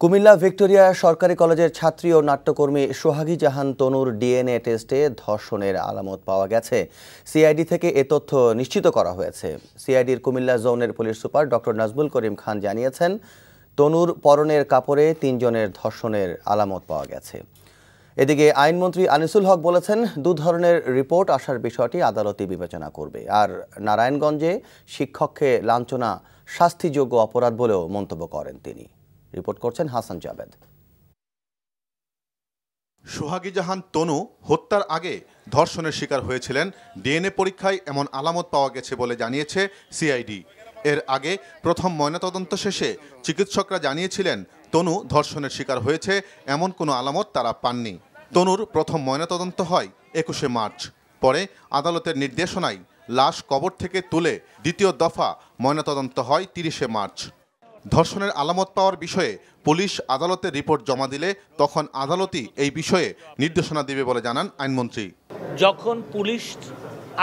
Comilla Victoria সরকারি কলেজের ছাত্রী ও নাট্যকর্মী সোহাগী জাহান তনুর ডিএনএ টেস্টে ধর্ষণের আলামত পাওয়া গেছে। সিআইডি থেকে এ তথ্য নিশ্চিত করা হয়েছে। সিআইডির কুমিল্লা জোনের police super doctor Nazmul Karim Khan জানিয়েছেন, তনুর পরনের কাপড়ে ৩ জনের ধর্ষণের আলামত পাওয়া গেছে। এদিকে আইনমন্ত্রী আনিসুল হক বলেছেন, ২ ধরনের রিপোর্ট আসার বিষয়টি আদালতই বিবেচনা করবে। আর নারায়ণগঞ্জে শিক্ষককে লাঞ্ছনা শাস্তিযোগ্য অপরাধ বলেও মন্তব্য করেন তিনি। রিপোর্ট করছেন হাসান জাবেদ। সোহাগী জাহান তনু হত্যার আগে ধর্ষণের শিকার হয়েছিলেন। ডিএনএ পরীক্ষায় এমন আলামত পাওয়া গেছে বলে জানিয়েছে সিআইডি। এর আগে প্রথম ময়নাতদন্ত শেষে চিকিৎসকরা জানিয়েছিলেন তনু ধর্ষণের শিকার হয়েছে, এমন কোনো আলামত তারা পাননি। তনুর প্রথম ময়নাতদন্ত হয় ২১শে মার্চ। পরে আদালতের নির্দেশনায় লাশ কবর থেকে তুলে দ্বিতীয় দফা ময়নাতদন্ত হয় ৩০শে মার্চ। ধর্ষণের আলামত পাওয়ার বিষয়ে পুলিশ আদালতে রিপোর্ট জমা দিলে তখন আদালতই এই বিষয়ে নির্দেশনা দেবে বলে জানান আইনমন্ত্রী। যখন পুলিশ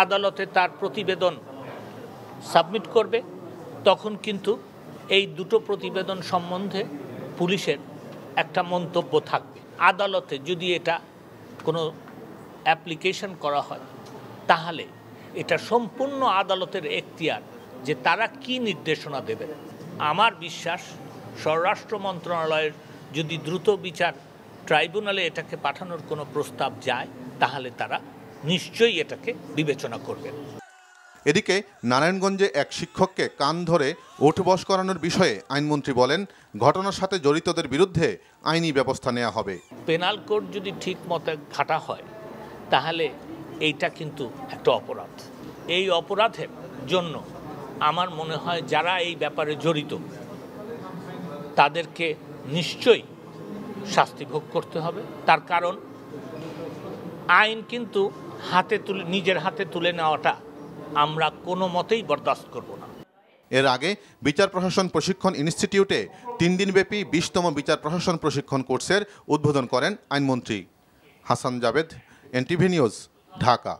আদালতে তার প্রতিবেদন সাবমিট করবে, তখন কিন্তু এই দুটো প্রতিবেদন সম্বন্ধে পুলিশের একটা মন্তব্য থাকবে। আদালতে যদি এটা কোনো অ্যাপ্লিকেশন করা হয়, তাহলে এটা সম্পূর্ণ আদালতের এখতিয়ার যে তারা কি নির্দেশনা দেবেন। আমার বিশ্বাস, স্বরাষ্ট্র মন্ত্রণালয়ের যদি দ্রুত বিচার ট্রাইব্যুনালে এটাকে পাঠানোর কোনো প্রস্তাব যায়, তাহলে তারা নিশ্চয়ই এটাকে বিবেচনা করবেন। এদিকে নারায়ণগঞ্জে এক শিক্ষককে কান ধরে ওঠবস করানোর বিষয়ে আইনমন্ত্রী বলেন, ঘটনার সাথে জড়িতদের বিরুদ্ধে আইনি ব্যবস্থা নেওয়া হবে। পেনাল কোড যদি ঠিক মতো খাটা হয়, তাহলে এইটা কিন্তু একটা অপরাধ। এই অপরাধের জন্য আমার মনে হয় যারা এই ব্যাপারে জড়িত তাদেরকে নিশ্চয়ই শাস্তি ভোগ করতে হবে। তার কারণ আইন কিন্তু নিজের হাতে তুলে নেওয়াটা আমরা কোনো মতেই বরদাস্ত করব না। এর আগে বিচার প্রশাসন প্রশিক্ষণ ইনস্টিটিউটে ৩ দিনব্যাপী ২০তম বিচার প্রশাসন প্রশিক্ষণ কোর্সের উদ্বোধন করেন আইনমন্ত্রী। Hasan Jabed, NTV news, Dhaka.